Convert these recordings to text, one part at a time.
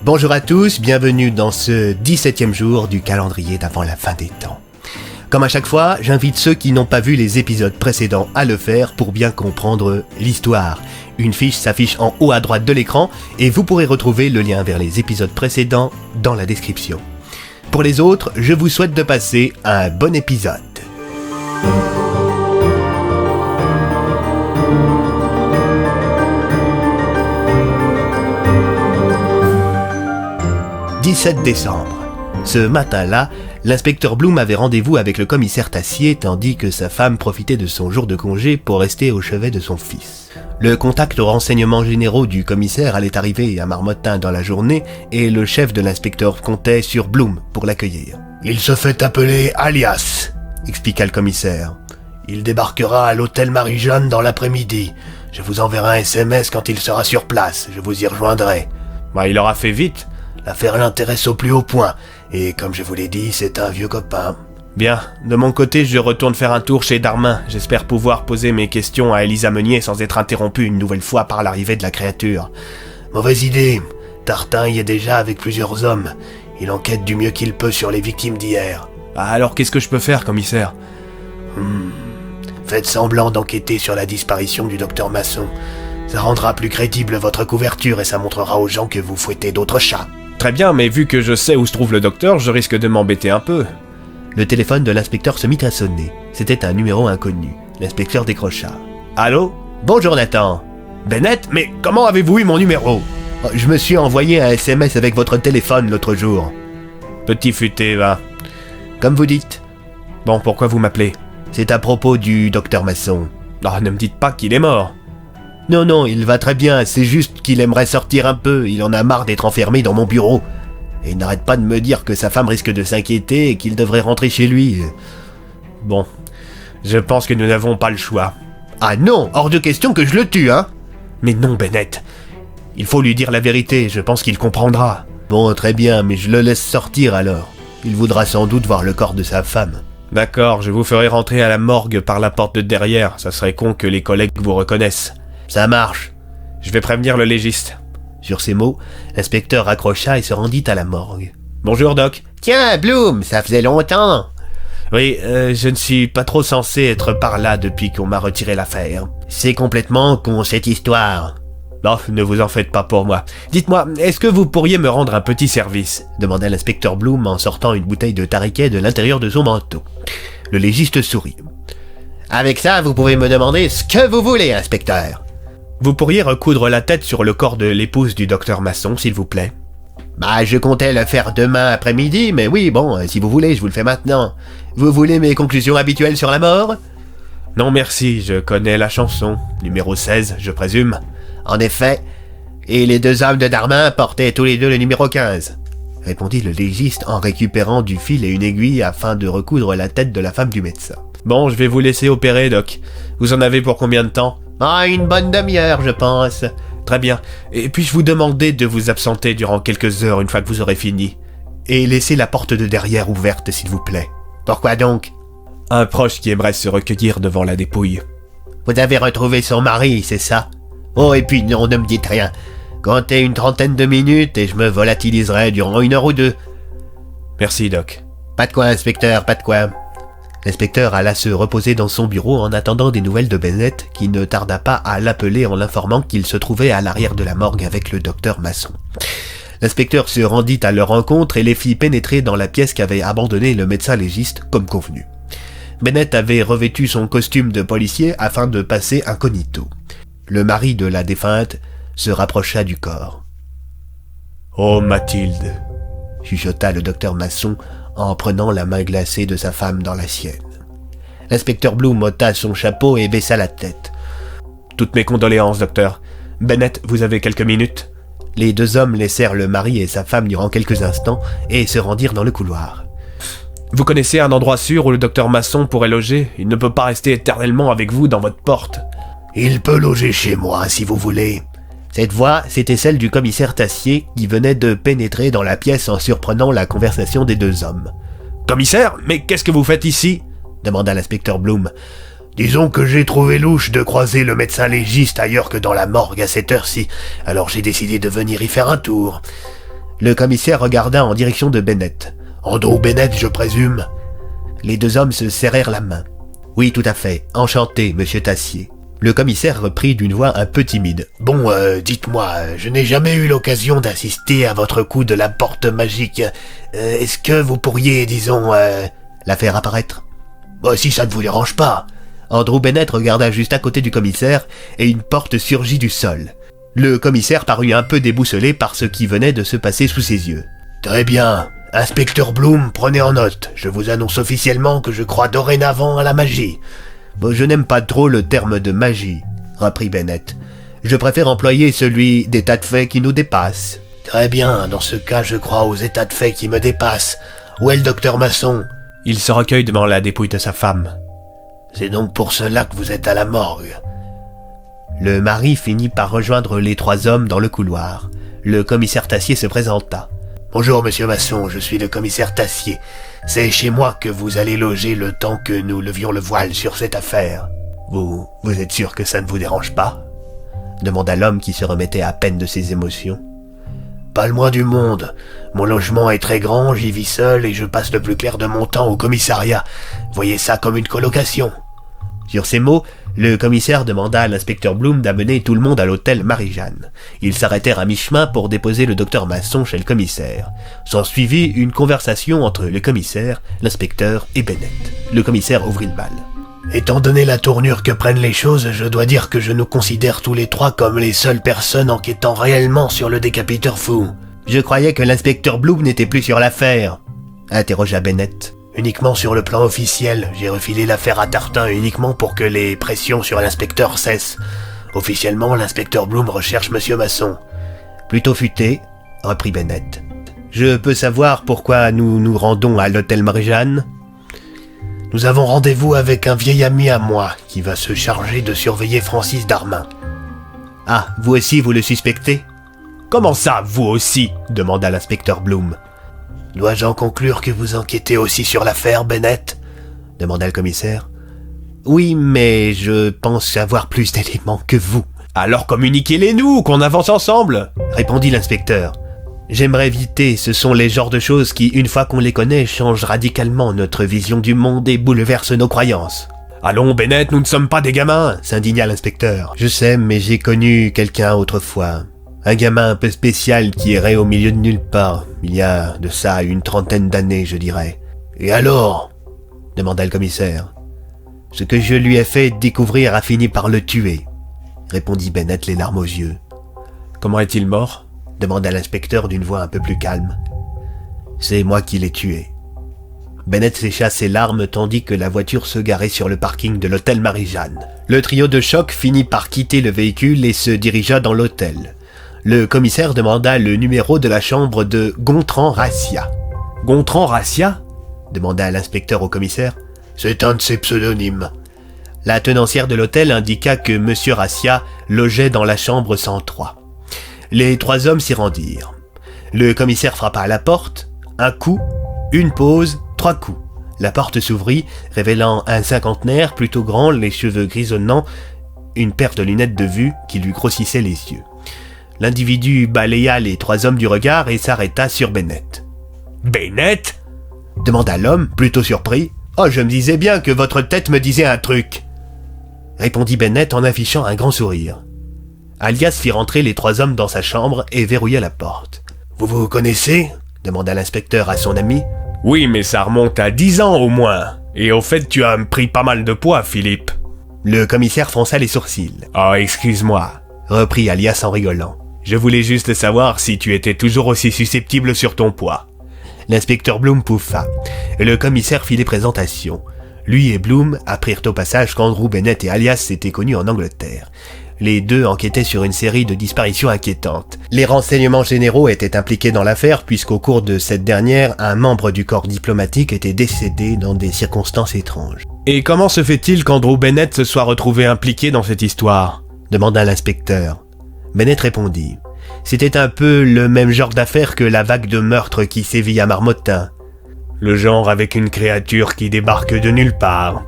Bonjour à tous, bienvenue dans ce 17e jour du calendrier d'avant la fin des temps. Comme à chaque fois, j'invite ceux qui n'ont pas vu les épisodes précédents à le faire pour bien comprendre l'histoire. Une fiche s'affiche en haut à droite de l'écran et vous pourrez retrouver le lien vers les épisodes précédents dans la description. Pour les autres, je vous souhaite de passer un bon épisode. « 17 décembre. Ce matin-là, l'inspecteur Bloom avait rendez-vous avec le commissaire Tassier tandis que sa femme profitait de son jour de congé pour rester au chevet de son fils. Le contact aux renseignements généraux du commissaire allait arriver à Marmottin dans la journée et le chef de l'inspecteur comptait sur Bloom pour l'accueillir. « Il se fait appeler Alias », expliqua le commissaire. « Il débarquera à l'hôtel Marie-Jeanne dans l'après-midi. Je vous enverrai un SMS quand il sera sur place, je vous y rejoindrai. » Il aura fait vite. L'affaire l'intéresse au plus haut point, et comme je vous l'ai dit, c'est un vieux copain. Bien, de mon côté, je retourne faire un tour chez Darmin. J'espère pouvoir poser mes questions à Elisa Meunier sans être interrompu une nouvelle fois par l'arrivée de la créature. Mauvaise idée. Tartin y est déjà avec plusieurs hommes. Il enquête du mieux qu'il peut sur les victimes d'hier. Alors qu'est-ce que je peux faire, commissaire ? Faites semblant d'enquêter sur la disparition du docteur Masson. Ça rendra plus crédible votre couverture et ça montrera aux gens que vous fouettez d'autres chats. Très bien, mais vu que je sais où se trouve le docteur, je risque de m'embêter un peu. Le téléphone de l'inspecteur se mit à sonner. C'était un numéro inconnu. L'inspecteur décrocha. Allô ? Bonjour Nathan. Bennett, mais comment avez-vous eu mon numéro ? Je me suis envoyé un SMS avec votre téléphone l'autre jour. Petit futé, va. Comme vous dites. Bon, pourquoi vous m'appelez ? C'est à propos du docteur Masson. Ne me dites pas qu'il est mort. Non, il va très bien, c'est juste qu'il aimerait sortir un peu, il en a marre d'être enfermé dans mon bureau. Et il n'arrête pas de me dire que sa femme risque de s'inquiéter et qu'il devrait rentrer chez lui. Bon, je pense que nous n'avons pas le choix. Ah non, hors de question que je le tue, hein ? Mais non, Bennett. Il faut lui dire la vérité, je pense qu'il comprendra. Bon, très bien, mais je le laisse sortir alors. Il voudra sans doute voir le corps de sa femme. D'accord, je vous ferai rentrer à la morgue par la porte de derrière, ça serait con que les collègues vous reconnaissent. Ça marche. Je vais prévenir le légiste. Sur ces mots, l'inspecteur raccrocha et se rendit à la morgue. Bonjour, Doc. Tiens, Bloom, ça faisait longtemps. Oui, je ne suis pas trop censé être par là depuis qu'on m'a retiré l'affaire. C'est complètement con cette histoire. Non, ne vous en faites pas pour moi. Dites-moi, est-ce que vous pourriez me rendre un petit service ? Demanda l'inspecteur Bloom en sortant une bouteille de tariquet de l'intérieur de son manteau. Le légiste sourit. Avec ça, vous pouvez me demander ce que vous voulez, inspecteur. Vous pourriez recoudre la tête sur le corps de l'épouse du docteur Masson, s'il vous plaît. Je comptais le faire demain après-midi, mais oui, bon, si vous voulez, je vous le fais maintenant. Vous voulez mes conclusions habituelles sur la mort ? Non, merci, je connais la chanson. Numéro 16, je présume. En effet, et les deux hommes de Darmin portaient tous les deux le numéro 15, répondit le légiste en récupérant du fil et une aiguille afin de recoudre la tête de la femme du médecin. Bon, je vais vous laisser opérer, Doc. Vous en avez pour combien de temps ? Une bonne demi-heure, je pense. Très bien. Et puis-je vous demander de vous absenter durant quelques heures une fois que vous aurez fini ? Et laissez la porte de derrière ouverte, s'il vous plaît. Pourquoi donc ? Un proche qui aimerait se recueillir devant la dépouille. Vous avez retrouvé son mari, c'est ça ? Oh, et puis non, ne me dites rien. Comptez une trentaine de minutes et je me volatiliserai durant 1 heure ou 2. Merci, Doc. Pas de quoi, inspecteur, pas de quoi. L'inspecteur alla se reposer dans son bureau en attendant des nouvelles de Bennett, qui ne tarda pas à l'appeler en l'informant qu'il se trouvait à l'arrière de la morgue avec le docteur Masson. L'inspecteur se rendit à leur rencontre et les fit pénétrer dans la pièce qu'avait abandonnée le médecin légiste, comme convenu. Bennett avait revêtu son costume de policier afin de passer incognito. Le mari de la défunte se rapprocha du corps. « Oh, Mathilde !» chuchota le docteur Masson en prenant la main glacée de sa femme dans la sienne. L'inspecteur Bloom ôta son chapeau et baissa la tête. « Toutes mes condoléances, docteur. Bennett, vous avez quelques minutes ?» Les deux hommes laissèrent le mari et sa femme durant quelques instants et se rendirent dans le couloir. « Vous connaissez un endroit sûr où le docteur Masson pourrait loger ? Il ne peut pas rester éternellement avec vous dans votre porte. »« Il peut loger chez moi, si vous voulez. » Cette voix, c'était celle du commissaire Tassier qui venait de pénétrer dans la pièce en surprenant la conversation des deux hommes. « Commissaire, mais qu'est-ce que vous faites ici ?» demanda l'inspecteur Bloom. « Disons que j'ai trouvé louche de croiser le médecin légiste ailleurs que dans la morgue à cette heure-ci, alors j'ai décidé de venir y faire un tour. » Le commissaire regarda en direction de Bennett. « Andrew Bennett, je présume ?» Les deux hommes se serrèrent la main. « Oui, tout à fait. Enchanté, monsieur Tassier. » Le commissaire reprit d'une voix un peu timide. « Bon, dites-moi, je n'ai jamais eu l'occasion d'assister à votre coup de la porte magique. Est-ce que vous pourriez, disons, la faire apparaître ?»« Si ça ne vous dérange pas. » Andrew Bennett regarda juste à côté du commissaire et une porte surgit du sol. Le commissaire parut un peu déboussolé par ce qui venait de se passer sous ses yeux. « Très bien. Inspecteur Bloom, prenez en note. Je vous annonce officiellement que je crois dorénavant à la magie. » « Je n'aime pas trop le terme de magie, » reprit Bennett. « Je préfère employer celui d'états de fait qui nous dépassent. »« Très bien, dans ce cas, je crois aux états de fait qui me dépassent. Où est le docteur Masson ?» Il se recueille devant la dépouille de sa femme. « C'est donc pour cela que vous êtes à la morgue. » Le mari finit par rejoindre les trois hommes dans le couloir. Le commissaire Tassier se présenta. « Bonjour, monsieur Masson, je suis le commissaire Tassier. C'est chez moi que vous allez loger le temps que nous levions le voile sur cette affaire. »« Vous êtes sûr que ça ne vous dérange pas ?» demanda l'homme qui se remettait à peine de ses émotions. « Pas le moins du monde. Mon logement est très grand, j'y vis seul et je passe le plus clair de mon temps au commissariat. Voyez ça comme une colocation. » Sur ces mots, le commissaire demanda à l'inspecteur Bloom d'amener tout le monde à l'hôtel Marie-Jeanne. Ils s'arrêtèrent à mi-chemin pour déposer le docteur Masson chez le commissaire. S'ensuivit une conversation entre le commissaire, l'inspecteur et Bennett. Le commissaire ouvrit le bal. « Étant donné la tournure que prennent les choses, je dois dire que je nous considère tous les trois comme les seules personnes enquêtant réellement sur le décapiteur fou. »« Je croyais que l'inspecteur Bloom n'était plus sur l'affaire, » interrogea Bennett. « Uniquement sur le plan officiel, j'ai refilé l'affaire à Tartin uniquement pour que les pressions sur l'inspecteur cessent. Officiellement, l'inspecteur Bloom recherche monsieur Masson. »« Plutôt futé, » reprit Bennett. « Je peux savoir pourquoi nous nous rendons à l'hôtel Marie-Jeanne ? » « Nous avons rendez-vous avec un vieil ami à moi qui va se charger de surveiller Francis Darmin. »« Ah, vous aussi vous le suspectez ? » ?»« Comment ça, vous aussi ?» demanda l'inspecteur Bloom. « Dois-je en conclure que vous enquêtez aussi sur l'affaire, Bennett ?» demanda le commissaire. « Oui, mais je pense avoir plus d'éléments que vous. »« Alors communiquez-les-nous, qu'on avance ensemble !» répondit l'inspecteur. « J'aimerais éviter, ce sont les genres de choses qui, une fois qu'on les connaît, changent radicalement notre vision du monde et bouleversent nos croyances. »« Allons, Bennett, nous ne sommes pas des gamins !» s'indigna l'inspecteur. « Je sais, mais j'ai connu quelqu'un autrefois. Un gamin un peu spécial qui errait au milieu de nulle part. Il y a de ça une trentaine d'années, je dirais. »« Et alors ?» demanda le commissaire. « Ce que je lui ai fait découvrir a fini par le tuer, » répondit Bennett les larmes aux yeux. « Comment est-il mort ?» demanda l'inspecteur d'une voix un peu plus calme. « C'est moi qui l'ai tué. » Bennett sécha ses larmes tandis que la voiture se garait sur le parking de l'hôtel Marie-Jeanne. Le trio de choc finit par quitter le véhicule et se dirigea dans l'hôtel. Le commissaire demanda le numéro de la chambre de Gontran-Rassia. « Gontran-Rassia » demanda l'inspecteur au commissaire. « C'est un de ses pseudonymes. » La tenancière de l'hôtel indiqua que M. Rassia logeait dans la chambre 103. Les trois hommes s'y rendirent. Le commissaire frappa à la porte. Un coup, une pause, 3 coups. La porte s'ouvrit, révélant un cinquantenaire plutôt grand, les cheveux grisonnants, une paire de lunettes de vue qui lui grossissaient les yeux. L'individu balaya les trois hommes du regard et s'arrêta sur Bennett. « Bennett ?» demanda l'homme, plutôt surpris. « Oh, je me disais bien que votre tête me disait un truc !» répondit Bennett en affichant un grand sourire. Alias fit rentrer les trois hommes dans sa chambre et verrouilla la porte. « Vous vous connaissez ?» demanda l'inspecteur à son ami. « Oui, mais ça remonte à 10 ans au moins. Et au fait, tu as pris pas mal de poids, Philippe. » Le commissaire fronça les sourcils. « Oh, excuse-moi, » reprit Alias en rigolant. « Je voulais juste savoir si tu étais toujours aussi susceptible sur ton poids. » L'inspecteur Bloom pouffa. Le commissaire fit les présentations. Lui et Bloom apprirent au passage qu'Andrew Bennett et Alias s'étaient connus en Angleterre. Les deux enquêtaient sur une série de disparitions inquiétantes. Les renseignements généraux étaient impliqués dans l'affaire puisqu'au cours de cette dernière, un membre du corps diplomatique était décédé dans des circonstances étranges. « Et comment se fait-il qu'Andrew Bennett se soit retrouvé impliqué dans cette histoire ?» demanda l'inspecteur. Bennett répondit. « C'était un peu le même genre d'affaire que la vague de meurtres qui sévit à Marmottin. Le genre avec une créature qui débarque de nulle part, »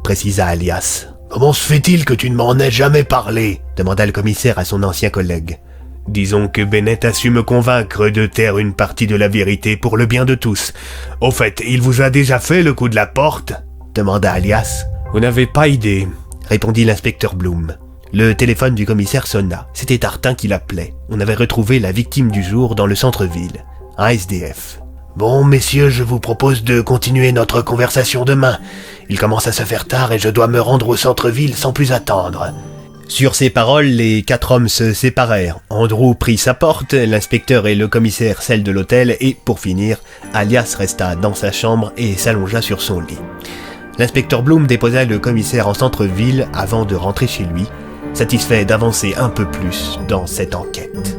précisa Alias. « Comment se fait-il que tu ne m'en aies jamais parlé ?» demanda le commissaire à son ancien collègue. « Disons que Bennett a su me convaincre de taire une partie de la vérité pour le bien de tous. Au fait, il vous a déjà fait le coup de la porte ? Demanda Alias. Vous n'avez pas idée, répondit l'inspecteur Bloom. Le téléphone du commissaire sonna. C'était Tartin qui l'appelait. On avait retrouvé la victime du jour dans le centre-ville, un SDF. Bon, messieurs, je vous propose de continuer notre conversation demain. Il commence à se faire tard et je dois me rendre au centre-ville sans plus attendre. Sur ces paroles, les 4 hommes se séparèrent. Andrew prit sa porte, l'inspecteur et le commissaire celle de l'hôtel et, pour finir, Alias resta dans sa chambre et s'allongea sur son lit. L'inspecteur Bloom déposa le commissaire en centre-ville avant de rentrer chez lui, satisfait d'avancer un peu plus dans cette enquête.